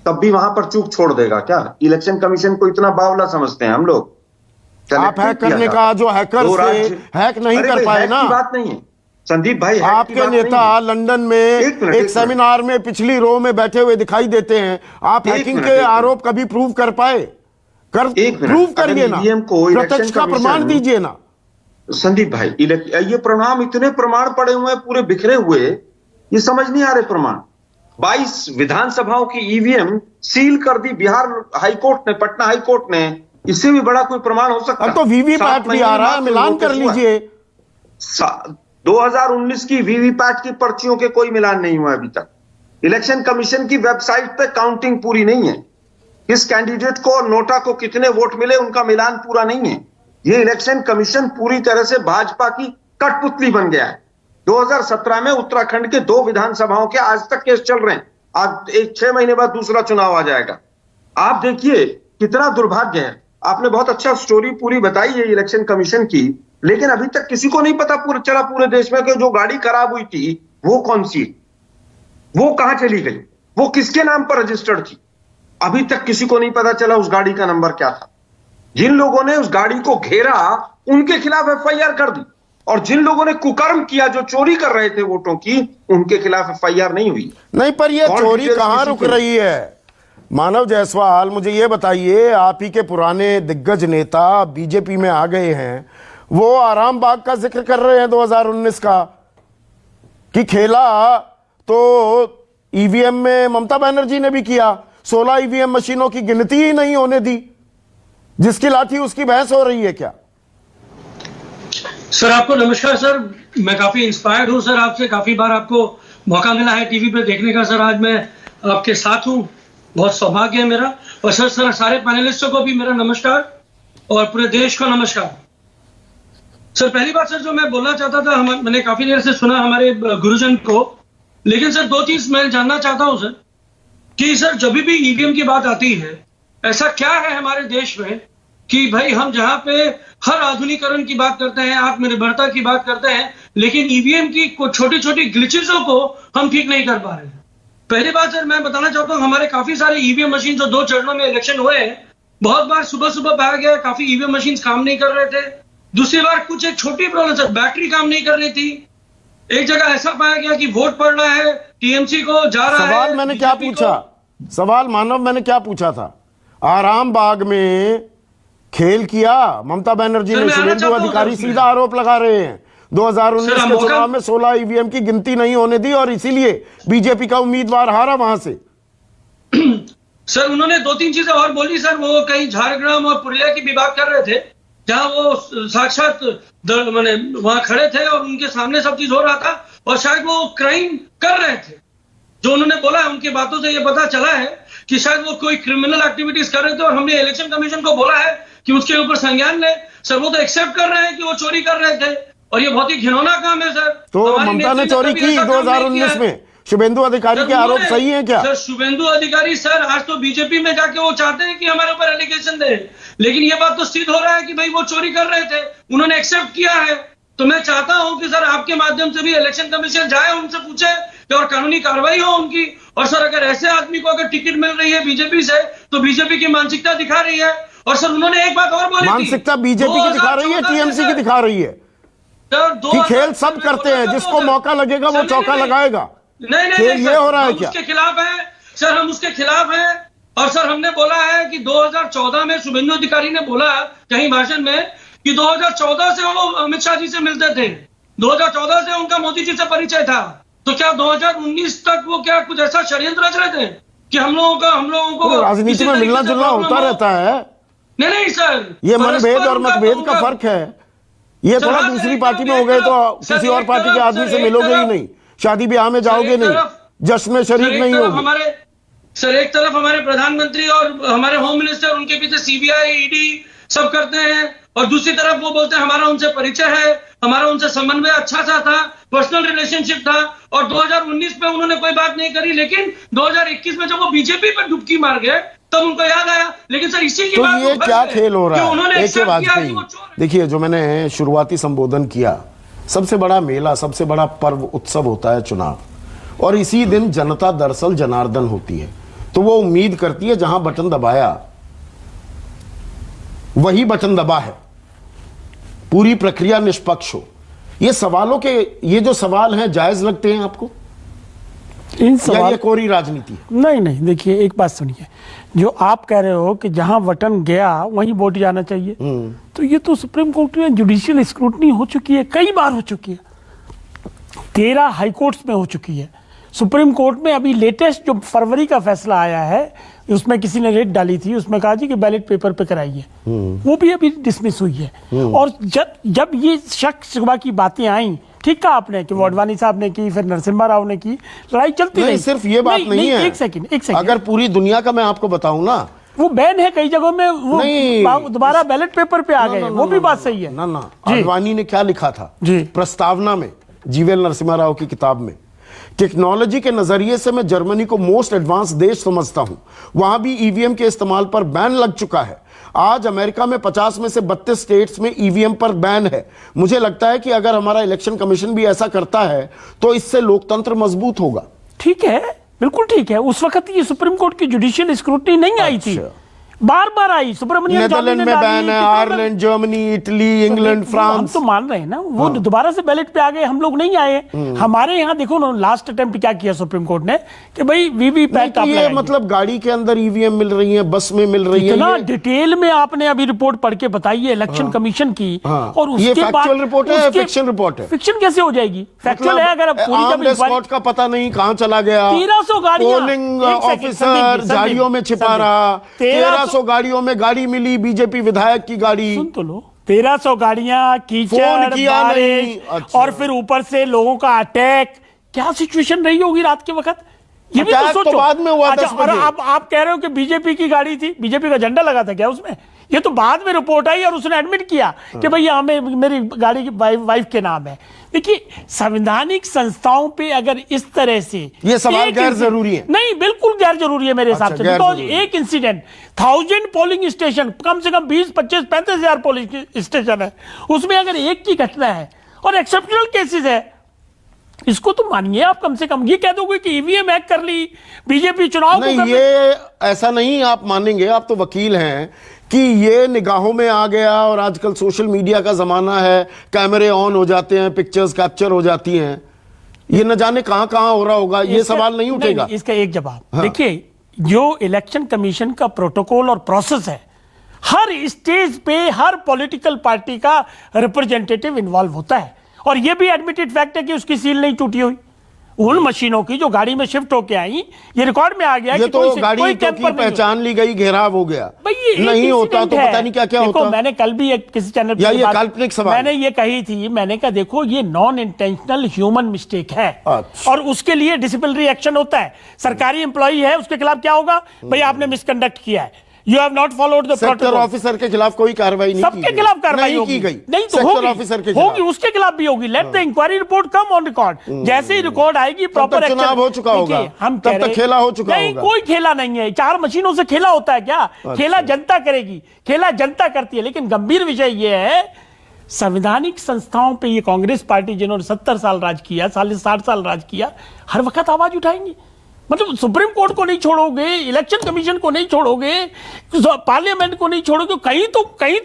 Speaker 6: तब भी वहां पर चूक छोड़ देगा क्या? इलेक्शन कमीशन को इतना बावला समझते हैं हम लोग।
Speaker 1: आप हैक करने का, जो हैकर से हैक नहीं कर पाए ना,
Speaker 6: बात नहीं है संदीप भाई।
Speaker 1: आपके नेता लंदन में एक सेमिनार में पिछली रो में बैठे हुए दिखाई देते हैं। आप हैकिंग के आरोप कभी प्रूव कर पाए? प्रूव करिए ना, प्रत्यक्ष का प्रमाण दीजिए ना।
Speaker 6: संदीप भाई, ये प्रमाण, इतने प्रमाण पड़े हुए हैं पूरे बिखरे हुए, ये समझ नहीं आ रहे प्रमाण। 22 विधानसभाओं की ईवीएम सील कर दी बिहार हाईकोर्ट ने, पटना हाईकोर्ट ने। इससे भी बड़ा कोई प्रमाण हो सकता?
Speaker 1: अब तो वीवीपैट भी आ रहा है, मिलान कर लीजिए।
Speaker 6: 2019 की वीवीपैट की पर्चियों के कोई मिलान नहीं हुआ अभी तक। इलेक्शन कमीशन की वेबसाइट पे काउंटिंग पूरी नहीं है। किस कैंडिडेट को और नोटा को कितने वोट मिले उनका मिलान पूरा नहीं है। ये इलेक्शन कमीशन पूरी तरह से भाजपा की कठपुतली बन गया है। 2017 में उत्तराखंड के 2 विधानसभाओं के आज तक केस चल रहे हैं। आज 6 महीने बाद दूसरा चुनाव आ जाएगा। आप देखिए कितना दुर्भाग्य है। आपने बहुत अच्छा स्टोरी पूरी बताई है इलेक्शन कमीशन की, लेकिन अभी तक किसी को नहीं पता चला पूरे देश में कि जो गाड़ी खराब हुई थी वो कौन सी, वो कहां चली गई, वो किसके नाम पर रजिस्टर्ड थी। अभी तक किसी को नहीं पता चला उस गाड़ी का नंबर क्या था। जिन लोगों ने उस गाड़ी को घेरा उनके खिलाफ एफआईआर कर दी, और जिन लोगों ने कुकर्म किया, जो चोरी कर रहे थे वोटों की, उनके खिलाफ एफआईआर नहीं हुई।
Speaker 1: नहीं, पर ये चोरी कहां रुक रही है? मानव जायसवाल, मुझे ये बताइए, आप ही के पुराने दिग्गज नेता बीजेपी में आ गए हैं, वो आराम बाग का जिक्र कर रहे हैं 2019 का, कि खेला तो ईवीएम में ममता बनर्जी ने भी किया। 16 ईवीएम मशीनों की गिनती ही नहीं होने दी, जिसकी लाठी उसकी भैंस हो रही है क्या?
Speaker 8: सर आपको नमस्कार सर, मैं काफी इंस्पायर्ड हूं सर आपसे। काफी बार आपको मौका मिला है टीवी पे देखने का सर, आज मैं आपके साथ हूं, बहुत सौभाग्य है मेरा। और सर सारे पैनलिस्टों को भी मेरा नमस्कार और पूरे देश को नमस्कार। सर पहली बात सर जो मैं बोलना चाहता था, मैंने काफी देर से सुना हमारे गुरुजन को, लेकिन सर 2 चीज मैं जानना चाहता हूं सर, कि सर जब भी ईवीएम की बात आती है, ऐसा क्या है हमारे देश में कि भाई हम जहां पे हर आधुनिकरण की बात करते हैं, आत्मनिर्भरता की बात करते हैं, लेकिन ईवीएम की छोटी छोटी ग्लिचेसों को हम ठीक नहीं कर पा रहे हैं। पहली बात सर मैं बताना चाहता हूँ, हमारे काफी सारे ईवीएम मशीन जो 2 चरणों में इलेक्शन हुए हैं, बहुत बार सुबह सुबह पाया गया काफी ईवीएम मशीन काम नहीं कर रहे थे। दूसरी बार कुछ एक छोटी प्रॉब्लम सर, बैटरी काम नहीं कर रही थी। एक जगह ऐसा पाया गया कि वोट पड़ रहा है, टीएमसी को जा रहा है।
Speaker 1: सवाल मैंने क्या पूछा, सवाल मानव मैंने क्या पूछा था? आराम बाग में खेल किया ममता बनर्जी ने, शुभेंदु अधिकारी सीधा आरोप लगा रहे हैं 2019 के चुनाव में 16 ईवीएम की गिनती नहीं होने दी और इसीलिए बीजेपी का उम्मीदवार हारा वहां से।
Speaker 8: सर उन्होंने 2-3 चीजें और बोली सर, वो कहीं झारग्राम और पुरुलिया की भी बात कर रहे थे, जहां वो साक्षात मैंने वहां खड़े थे और उनके सामने सब चीज हो रहा था, और शायद वो क्राइम कर रहे थे। जो उन्होंने बोला है उनकी बातों से ये पता चला है कि शायद वो कोई क्रिमिनल एक्टिविटीज कर रहे थे, और हमने इलेक्शन कमीशन को बोला है कि उसके ऊपर संज्ञान ले। सर वो तो एक्सेप्ट कर रहे हैं कि वो चोरी कर रहे थे, और ये बहुत ही घिनौना काम है सर।
Speaker 1: तो ममता ने चोरी की 2019 में, शुभेंदु अधिकारी के आरोप सही है क्या?
Speaker 8: सर शुभेंदु अधिकारी सर आज तो बीजेपी में जाके वो चाहते हैं कि हमारे ऊपर एलिगेशन दे, लेकिन ये बात तो सिद्ध हो रहा है कि भाई वो चोरी कर रहे थे, उन्होंने एक्सेप्ट किया है। तो मैं चाहता हूं कि सर आपके माध्यम से भी इलेक्शन कमीशन जाए, उनसे पूछे कि और कानूनी कार्रवाई हो उनकी। और सर अगर ऐसे आदमी को अगर टिकट मिल रही है बीजेपी से, तो बीजेपी की मानसिकता दिखा रही है। और सर उन्होंने एक बात और बोली,
Speaker 1: मानसिकता बीजेपी की दिखा रही है, टीएमसी की दिखा रही है कि खेल सब करते हैं, जिसको मौका लगेगा वो चौका लगाएगा।
Speaker 8: नहीं
Speaker 1: खेल ये हो रहा है क्या?
Speaker 8: उसके खिलाफ है सर, हम उसके खिलाफ हैं। और सर हमने बोला है कि 2014 में शुभेंदु अधिकारी ने बोला कहीं भाषण में कि 2014 से वो अमित शाह जी से मिलते थे, 2014 से उनका मोदी जी से परिचय था। तो क्या 2019 तक वो क्या कुछ ऐसा षड्यंत्र रच रहे थे कि हम लोगों को
Speaker 1: राजनीति में मिलना जुलना होता रहता है।
Speaker 8: नहीं सर,
Speaker 1: ये मनभेद और मतभेद का फर्क है। ये थोड़ा दूसरी पार्टी में हो गए तो किसी और पार्टी के आदमी से मिलोगे ही नहीं, शादी ब्याह में जाओगे नहीं, जश्न में शरीक नहीं होगे।
Speaker 8: सर एक तरफ हमारे प्रधानमंत्री और हमारे होम मिनिस्टर, उनके पीछे सीबीआई ईडी सब करते हैं, और दूसरी तरफ वो बोलते हैं हमारा उनसे परिचय है, हमारा उनसे समन्वय अच्छा सा था, पर्सनल रिलेशनशिप था। और 2019 में उन्होंने कोई बात नहीं करी, लेकिन 2021 में जब वो बीजेपी पर डुबकी मार गए तब उनको याद आया। लेकिन सर इसी की बात,
Speaker 1: ये क्या खेल हो रहा है? एक वाजपेयी, देखिए जो मैंने शुरुआती संबोधन किया, सबसे बड़ा मेला, सबसे बड़ा पर्व उत्सव होता है चुनाव, और इसी दिन जनता दरअसल जनार्दन होती है। तो वो उम्मीद करती है जहां बटन दबाया वही बटन दबा है, पूरी प्रक्रिया निष्पक्ष हो। ये सवालों के, ये जो सवाल हैं जायज लगते हैं आपको?
Speaker 9: इन सवाल
Speaker 1: ये कोरी राजनीति है?
Speaker 9: नहीं, देखिए एक बात सुनिए, जो आप कह रहे हो कि जहां बटन गया वहीं वोट जाना चाहिए, तो ये तो सुप्रीम कोर्ट में जुडिशियल स्क्रूटनी हो चुकी है, कई बार हो चुकी है, 13 हाईकोर्ट्स में हो चुकी है। सुप्रीम कोर्ट में अभी लेटेस्ट जो फरवरी का फैसला आया है, उसमें किसी ने रेट डाली थी, उसमें कहा जी कि बैलेट पेपर पे कराइए, वो भी अभी डिसमिस हुई है। और जब ये शक शुबा की बातें आई, ठीक कहा आपने कि वो अडवाणी साहब ने की, फिर नरसिम्हा राव ने की, लड़ाई चलती रही।
Speaker 1: सिर्फ ये बात नहीं है,
Speaker 9: एक सेकंड,
Speaker 1: अगर पूरी दुनिया का मैं आपको बताऊं ना,
Speaker 9: वो बैन है कई जगहों में, वो दोबारा बैलेट पेपर पे आ गए, वो भी बात सही है
Speaker 1: ना। अडवाणी ने क्या लिखा था
Speaker 9: जी
Speaker 1: प्रस्तावना में, जीवेल नरसिम्हा राव की किताब में, टेक्नोलॉजी के नजरिए से मैं जर्मनी को मोस्ट एडवांस देश समझता हूं, वहां भी ईवीएम के इस्तेमाल पर बैन लग चुका है। आज अमेरिका में 50 में से 32 स्टेट्स में ईवीएम पर बैन है। मुझे लगता है कि अगर हमारा इलेक्शन कमीशन भी ऐसा करता है तो इससे लोकतंत्र मजबूत होगा।
Speaker 9: ठीक है, बिल्कुल ठीक है। उस वक्त ये सुप्रीम कोर्ट की जुडिशियल स्क्रूटनी नहीं आई थी, बार बार आई। सुब्रमण्यम
Speaker 1: नेदरलैंड में बैन है, Ireland, Germany, Italy, England, France.
Speaker 9: हम तो मान रहे हैं ना, वो दोबारा से बैलेट पे आ गए, हम लोग नहीं आए। हमारे यहाँ देखो ना, लास्ट अटेम्प्ट क्या किया सुप्रीम कोर्ट ने कि भाई वीवीपैट आप
Speaker 1: ये मतलब गाड़ी के अंदर ईवीएम मिल रही है, बस में मिल रही है।
Speaker 9: इतना डिटेल में आपने अभी रिपोर्ट पढ़ के बताई है इलेक्शन कमीशन की, और उसके बाद
Speaker 1: रिपोर्ट है, फिक्शन रिपोर्ट है।
Speaker 9: फिक्शन कैसे हो जाएगी? फैक्चुअल है। अगर पूरी
Speaker 1: स्पॉट का पता नहीं कहां चला गया,
Speaker 9: 1300 गाड़ियां,
Speaker 1: पोलिंग ऑफिसर झाड़ियों में छिपा रहा, 1300 गाड़ियों में गाड़ी मिली, बीजेपी विधायक की गाड़ी।
Speaker 9: सुन तो लो, 1300 गाड़ियां, कीचड़, बारिश,
Speaker 1: अच्छा।
Speaker 9: और फिर ऊपर से लोगों का अटैक। क्या सिचुएशन रही होगी रात के वक्त, ये भी तो सोचो।
Speaker 1: तो बाद में हुआ।
Speaker 9: अच्छा, और अब आप कह रहे हो कि बीजेपी की गाड़ी थी, बीजेपी का झंडा लगा था क्या उसमें? ये तो बाद में रिपोर्ट आई और उसने एडमिट किया कि भाई हमें मेरी गाड़ी की वाइफ के नाम है। देखिए, संवैधानिक संस्थाओं पे अगर इस तरह से
Speaker 1: ये सवाल गैर जरूरी है।
Speaker 9: नहीं, बिल्कुल गैर जरूरी है मेरे हिसाब से। बिकॉज एक इंसिडेंट, 1000 पोलिंग स्टेशन, कम से कम 20, 25, 35 हजार पोलिंग स्टेशन है, उसमें अगर एक की घटना है और एक्सेप्शनल केसेस है, इसको तो मानिए आप। कम से कम ये कह दोगे कि ईवीएम हैक कर ली, बीजेपी चुनाव
Speaker 1: नहीं, ये ऐसा नहीं आप मानेंगे, आप तो वकील हैं, कि ये निगाहों में आ गया। और आजकल सोशल मीडिया का जमाना है, कैमरे ऑन हो जाते हैं, पिक्चर्स कैप्चर हो जाती हैं, ये न जाने कहां कहां हो रहा होगा, ये सवाल नहीं उठेगा।
Speaker 9: इसका एक जवाब देखिए, जो इलेक्शन कमीशन का प्रोटोकॉल और प्रोसेस है, हर स्टेज पे हर पॉलिटिकल पार्टी का रिप्रेजेंटेटिव इन्वॉल्व होता है, और यह भी एडमिटेड फैक्ट है कि उसकी सील नहीं टूटी हुई। उन मशीनों की जो गाड़ी में शिफ्ट होके आई, ये रिकॉर्ड में आ गया कि
Speaker 1: तो गाड़ी की पहचान ली गई, घेराव हो गया। नहीं होता तो पता नहीं क्या क्या होता।
Speaker 9: मैंने कल भी एक किसी चैनल
Speaker 1: पर ये काल्पनिक सवाल
Speaker 9: मैंने ये कही थी, मैंने कहा देखो ये नॉन इंटेंशनल ह्यूमन मिस्टेक है।
Speaker 1: अच्छा।
Speaker 9: और उसके लिए डिसिप्लिनरी एक्शन होता है। सरकारी एम्प्लॉई है, उसके खिलाफ क्या होगा? भाई आपने मिसकंडक्ट किया है, you have not followed the protocol.
Speaker 1: Officer के खिलाफ कोई कार्रवाई नहीं,
Speaker 9: सबके खिलाफ कार्रवाई
Speaker 1: की गई।
Speaker 9: नहीं तो
Speaker 1: सेक्टर ऑफिसर के
Speaker 9: होगी, उसके खिलाफ भी होगी। Let the inquiry report come on record. जैसे ही रिकॉर्ड आएगी, प्रॉपर एक्शन।
Speaker 1: चुनाव हो चुका होगा,
Speaker 9: हम
Speaker 1: तब तक खेला हो चुका
Speaker 9: नहीं,
Speaker 1: होगा।
Speaker 9: कोई खेला नहीं है। 4 मशीनों से खेला होता है क्या? खेला जनता करेगी, खेला जनता करती है। लेकिन गंभीर विषय यह है, संवैधानिक संस्थाओं पे ये कांग्रेस पार्टी जिन्होंने 70 साल राज किया, 60 साल राज किया, हर वक्त आवाज उठाएंगी। मतलब सुप्रीम कोर्ट को नहीं छोड़ोगे, इलेक्शन कमीशन को नहीं छोड़ोगे, पार्लियामेंट को नहीं छोड़ोगे, कहीं तो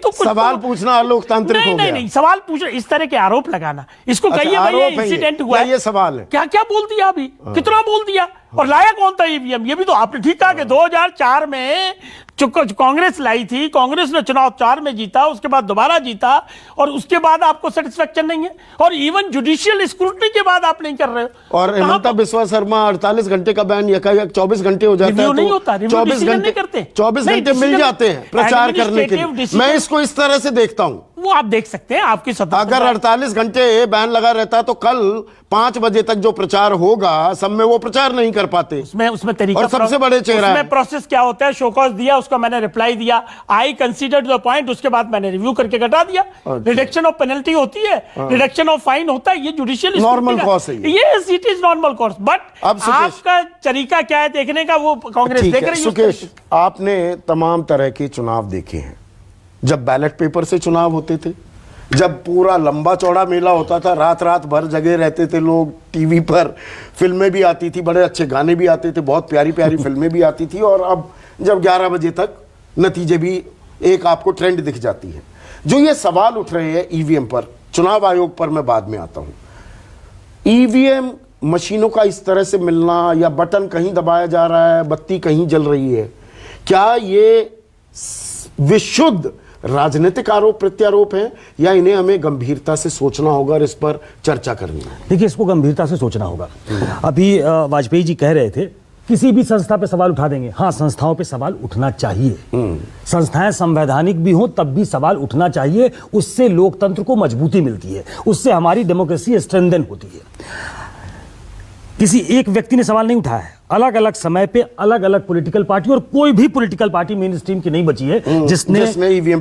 Speaker 9: कुछ
Speaker 1: सवाल पूछना लोकतांत्रिक हो गया।
Speaker 9: नहीं, सवाल पूछना, इस तरह के आरोप लगाना, इसको कहिए भाई इंसिडेंट हुआ,
Speaker 1: ये सवाल है।
Speaker 9: क्या क्या बोल दिया अभी, कितना बोल दिया, और लाया कौन था ईवीएम? ये भी तो आपने ठीक कहा कि 2004 में कांग्रेस लाई थी, कांग्रेस ने चुनाव 4 में जीता, उसके बाद दोबारा जीता, और उसके बाद आपको सेटिस्फेक्शन नहीं है, और इवन जुडिशियल स्क्रूटनी के बाद आप नहीं कर रहे हो।
Speaker 1: और हेमंता बिस्वा शर्मा 48 घंटे का बैन, यकायक 24 घंटे हो जाता है,
Speaker 9: नहीं होता,
Speaker 1: 24 घंटे
Speaker 9: करते,
Speaker 1: 24 घंटे मिल जाते हैं प्रचार करने के लिए। मैं इसको इस तरह से देखता हूं,
Speaker 9: वो आप देख सकते हैं, आपकी स्वतंत्रता।
Speaker 1: अगर 48 घंटे बैन लगा रहता तो कल 5 बजे तक जो प्रचार होगा, सब में वो प्रचार नहीं कर पाते।
Speaker 9: उसमें तरीका,
Speaker 1: और सबसे बड़े चेहरा
Speaker 9: उसमें प्रोसेस क्या होता है? शोकॉज दिया, उसका मैंने रिप्लाई दिया, आई कंसीडर्ड द पॉइंट, उसके बाद मैंने रिव्यू करके घटा दिया। रिडक्शन ऑफ पेनल्टी होती है, रिडक्शन ऑफ फाइन होता है, ये जुडिशियल
Speaker 1: नॉर्मल कोर्स है।
Speaker 9: Yes, it is normal course. But आपका तरीका क्या है देखने का, वो कांग्रेस देख रही है।
Speaker 1: सुकेश, आपने तमाम तरह के चुनाव देखे हैं। जब बैलेट पेपर से चुनाव होते थे, जब पूरा लंबा चौड़ा मेला होता था, रात रात भर जगे रहते थे लोग, टीवी पर फिल्में भी आती थी, बड़े अच्छे गाने भी आते थे, बहुत प्यारी प्यारी फिल्में भी आती थी, और अब जब 11 बजे तक नतीजे भी एक आपको ट्रेंड दिख जाती है। जो ये सवाल उठ रहे हैं ईवीएम पर, चुनाव आयोग पर मैं बाद में आता हूं। ईवीएम मशीनों का इस तरह से मिलना, या बटन कहीं दबाया जा रहा है, बत्ती कहीं जल रही है, क्या ये विशुद्ध राजनीतिक आरोप प्रत्यारोप हैं या इन्हें हमें गंभीरता से सोचना होगा और इस पर चर्चा करनी है?
Speaker 10: देखिए, इसको गंभीरता से सोचना होगा। अभी वाजपेयी जी कह रहे थे किसी भी संस्था पे सवाल उठा देंगे। हाँ, संस्थाओं पे सवाल उठना चाहिए। संस्थाएं संवैधानिक भी हों तब भी सवाल उठना चाहिए। उससे लोकतंत्र को मजबूती मिलती है, उससे हमारी डेमोक्रेसी स्ट्रेंथन होती है। किसी एक व्यक्ति ने सवाल नहीं उठाया है। अलग अलग समय पे अलग अलग पॉलिटिकल पार्टी, और कोई भी पॉलिटिकल पार्टी मेन स्ट्रीम की नहीं बची है जिसने ईवीएम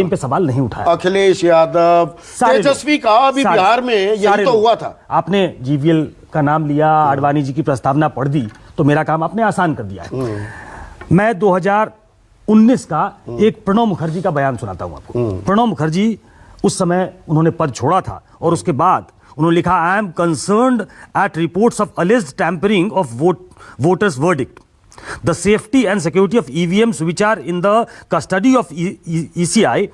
Speaker 10: पे सवाल नहीं उठाया।
Speaker 1: अखिलेश यादव, तेजस्वी का अभी बिहार में यही तो हुआ था।
Speaker 10: आपने जीवीएल का नाम लिया, आडवाणी जी की प्रस्तावना पढ़ दी, तो मेरा काम आपने आसान कर दिया है। मैं 2019 का एक प्रणब मुखर्जी का बयान सुनाता हूं आपको। प्रणब मुखर्जी उस समय उन्होंने पद छोड़ा था और उसके बाद उन्होंने लिखा, I am concerned at reports of alleged tampering of voters verdict, the safety and security of EVMs which are in the custody of ECI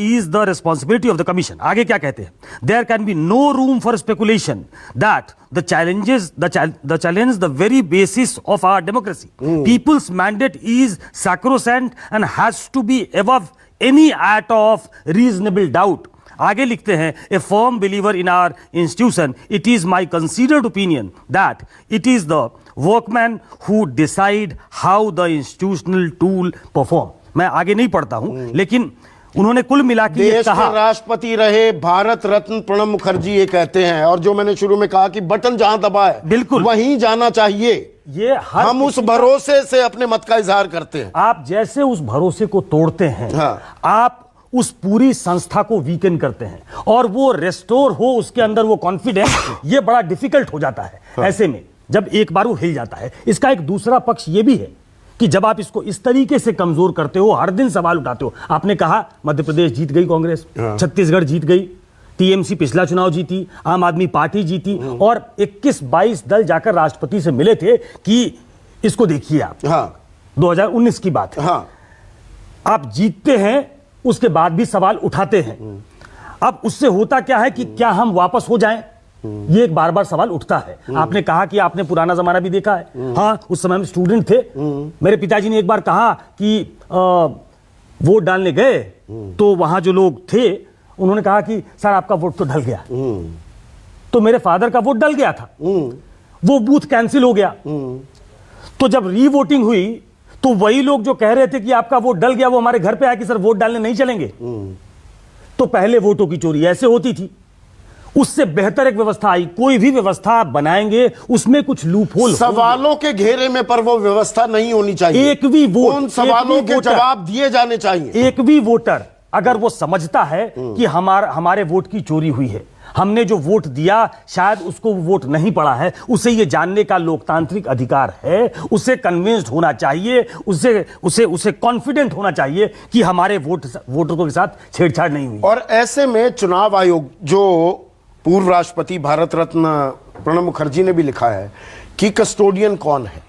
Speaker 10: is the responsibility of the commission. आगे क्या कहते हैं? There can be no room for speculation that the challenge the very basis of our democracy. People's mandate is sacrosanct and has to be above any act of reasonable doubt. आगे लिखते हैं, a firm believer in our institution, it is my considered opinion that it is the workmen who decide how the institutional tool perform. मैं आगे नहीं पढ़ता हूं, लेकिन उन्होंने कुल मिला के ये कहा।
Speaker 1: देश के राष्ट्रपति रहे भारत रत्न प्रणब मुखर्जी ये कहते हैं, और जो मैंने शुरू में कहा कि बटन जहां दबा है
Speaker 10: बिल्कुल
Speaker 1: वहीं जाना चाहिए।
Speaker 10: ये
Speaker 1: हम उस भरोसे से अपने मत का इजहार करते हैं।
Speaker 10: आप जैसे उस भरोसे को तोड़ते हैं,
Speaker 1: हाँ।
Speaker 10: आप उस पूरी संस्था को वीकन करते हैं, और वो रेस्टोर हो उसके अंदर वो कॉन्फिडेंस, ये बड़ा डिफिकल्ट हो जाता है। हाँ। ऐसे में जब एक बार वो हिल जाता है। इसका एक दूसरा पक्ष ये भी है कि जब आप इसको इस तरीके से कमजोर करते हो, हर दिन सवाल उठाते हो। आपने कहा मध्य प्रदेश जीत गई कांग्रेस, छत्तीसगढ़ जीत गई, टीएमसी पिछला चुनाव जीती, आम आदमी पार्टी जीती, और 21-22 दल जाकर राष्ट्रपति से मिले थे कि इसको देखिए आप। 2019 की बात है। आप जीतते हैं, उसके बाद भी सवाल उठाते हैं। अब उससे होता क्या है कि क्या हम वापस हो जाएं? ये एक बार बार सवाल उठता है। आपने कहा कि आपने पुराना जमाना भी देखा है। हाँ, उस समय हम स्टूडेंट थे। मेरे पिताजी ने एक बार कहा कि वोट डालने गए तो वहां जो लोग थे उन्होंने कहा कि सर आपका वोट तो ढल गया। तो मेरे फादर का वोट डल गया था, वो बूथ कैंसिल हो गया। तो जब री-वोटिंग हुई तो वही लोग जो कह रहे थे कि आपका वोट डल गया, वो हमारे घर पे आए कि सर वोट डालने नहीं चलेंगे। तो पहले वोटों की चोरी ऐसे होती थी। उससे बेहतर एक व्यवस्था आई। कोई भी व्यवस्था आप बनाएंगे उसमें कुछ लूप होल,
Speaker 1: सवालों के घेरे में पर वो व्यवस्था नहीं होनी चाहिए।
Speaker 10: एक भी वोट,
Speaker 1: उन सवालों के जवाब दिए जाने चाहिए।
Speaker 10: एक भी वोटर अगर वो समझता है कि हमारे वोट की चोरी हुई है, हमने जो वोट दिया शायद उसको वोट नहीं पड़ा है, उसे ये जानने का लोकतांत्रिक अधिकार है। उसे कन्विंस्ड होना चाहिए, उसे कॉन्फिडेंट होना चाहिए कि हमारे वोटरों के साथ छेड़छाड़ नहीं हुई।
Speaker 1: और ऐसे में चुनाव आयोग, जो पूर्व राष्ट्रपति भारत रत्न प्रणब मुखर्जी ने भी लिखा है कि कस्टोडियन कौन है,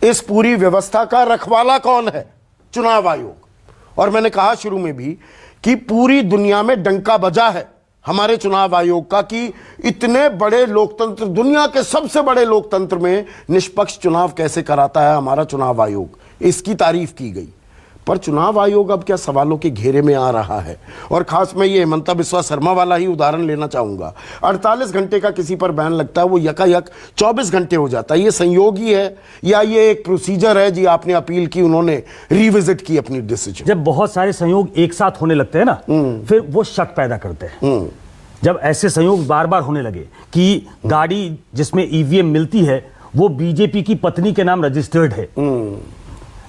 Speaker 1: इस पूरी व्यवस्था का रखवाला कौन है? चुनाव आयोग। और मैंने कहा शुरू में भी कि पूरी दुनिया में डंका बजा है हमारे चुनाव आयोग का कि इतने बड़े लोकतंत्र, दुनिया के सबसे बड़े लोकतंत्र में निष्पक्ष चुनाव कैसे कराता है हमारा चुनाव आयोग। इसकी तारीफ की गई। पर चुनाव आयोग अब क्या सवालों के घेरे में आ रहा है? और खास मैं ये हेमंता बिस्वा शर्मा वाला ही उदाहरण लेना चाहूंगा। 48 घंटे का किसी पर बैन लगता है, वो यकायक 24 घंटे हो जाता है। ये संयोगी है या ये एक प्रोसीजर है? जी, आपने अपील की, उन्होंने रिविजिट की अपनी डिसीजन।
Speaker 10: जब बहुत सारे संयोग एक साथ होने लगते हैं ना, फिर वो शक पैदा करते हैं। जब ऐसे संयोग बार बार होने लगे कि गाड़ी जिसमें ईवीएम मिलती है वो बीजेपी की पत्नी के नाम रजिस्टर्ड है,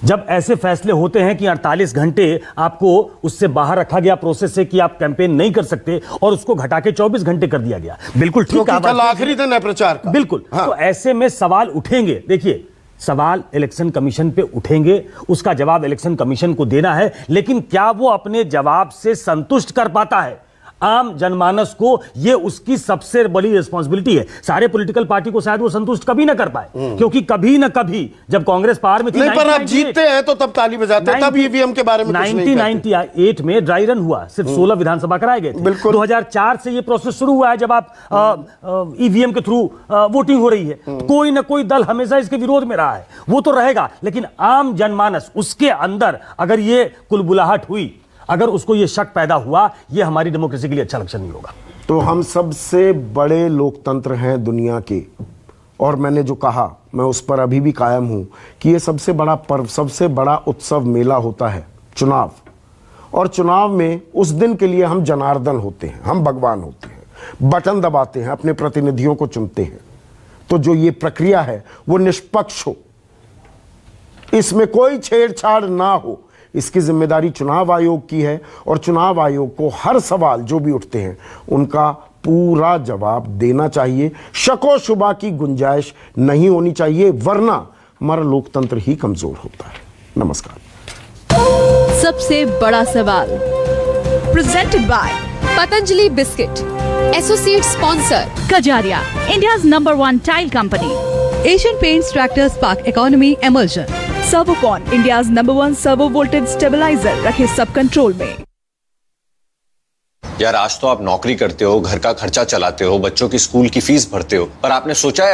Speaker 10: जब ऐसे फैसले होते हैं कि 48 घंटे आपको उससे बाहर रखा गया प्रोसेस से कि आप कैंपेन नहीं कर सकते, और उसको घटा के 24 घंटे कर दिया गया, बिल्कुल ठीक है,
Speaker 1: कल आखिरी दिन है प्रचार का।
Speaker 10: बिल्कुल। हाँ। तो ऐसे में सवाल उठेंगे। देखिए, सवाल इलेक्शन कमीशन पे उठेंगे, उसका जवाब इलेक्शन कमीशन को देना है, लेकिन क्या वो अपने जवाब से संतुष्ट कर पाता है? आम जनमानस को ये उसकी सबसे बड़ी रिस्पॉन्सिबिलिटी है। सारे पॉलिटिकल पार्टी को शायद वो संतुष्ट कभी ना कर पाए, क्योंकि कभी ना कभी जब कांग्रेस पावर में थी,
Speaker 1: नहीं, पर आप जीतते हैं तो तब ताली बजाते हैं, तब ईवीएम के बारे में कुछ नहीं कहते।
Speaker 10: 1998 में ड्राई रन हुआ, सिर्फ 16 विधानसभा कराए गए थे।
Speaker 1: बिल्कुल।
Speaker 10: 2004 से ये प्रोसेस शुरू हुआ है, जब आप ईवीएम के थ्रू वोटिंग हो रही है। कोई ना कोई दल हमेशा इसके विरोध में रहा है, वो तो रहेगा, लेकिन आम जनमानस उसके अंदर अगर ये कुलबुलाहट हुई, अगर उसको ये शक पैदा हुआ, ये हमारी डेमोक्रेसी के लिए अच्छा लक्षण नहीं होगा।
Speaker 1: तो हम सबसे बड़े लोकतंत्र हैं दुनिया के, और मैंने जो कहा मैं उस पर अभी भी कायम हूं कि ये सबसे बड़ा पर्व, सबसे बड़ा उत्सव मेला होता है चुनाव। और चुनाव में उस दिन के लिए हम जनार्दन होते हैं, हम भगवान होते हैं, बटन दबाते हैं, अपने प्रतिनिधियों को चुनते हैं। तो जो ये प्रक्रिया है वो निष्पक्ष हो, इसमें कोई छेड़छाड़ ना हो, इसकी जिम्मेदारी चुनाव आयोग की है। और चुनाव आयोग को हर सवाल जो भी उठते हैं उनका पूरा जवाब देना चाहिए। शको शुबा की गुंजाइश नहीं होनी चाहिए, वरना हमारा लोकतंत्र ही कमजोर होता है। नमस्कार।
Speaker 11: सबसे बड़ा सवाल presented by Patanjali biscuit, associate sponsor Kajaria, India's number 1 tile company, Asian Paints tractors spark economy emulsion, Servokon, India's number 1 servo voltage stabilizer, रखे सब कंट्रोल में।
Speaker 12: यार आज तो आप नौकरी करते हो, घर का खर्चा चलाते हो, बच्चों की स्कूल की फीस भरते हो, पर आपने सोचा है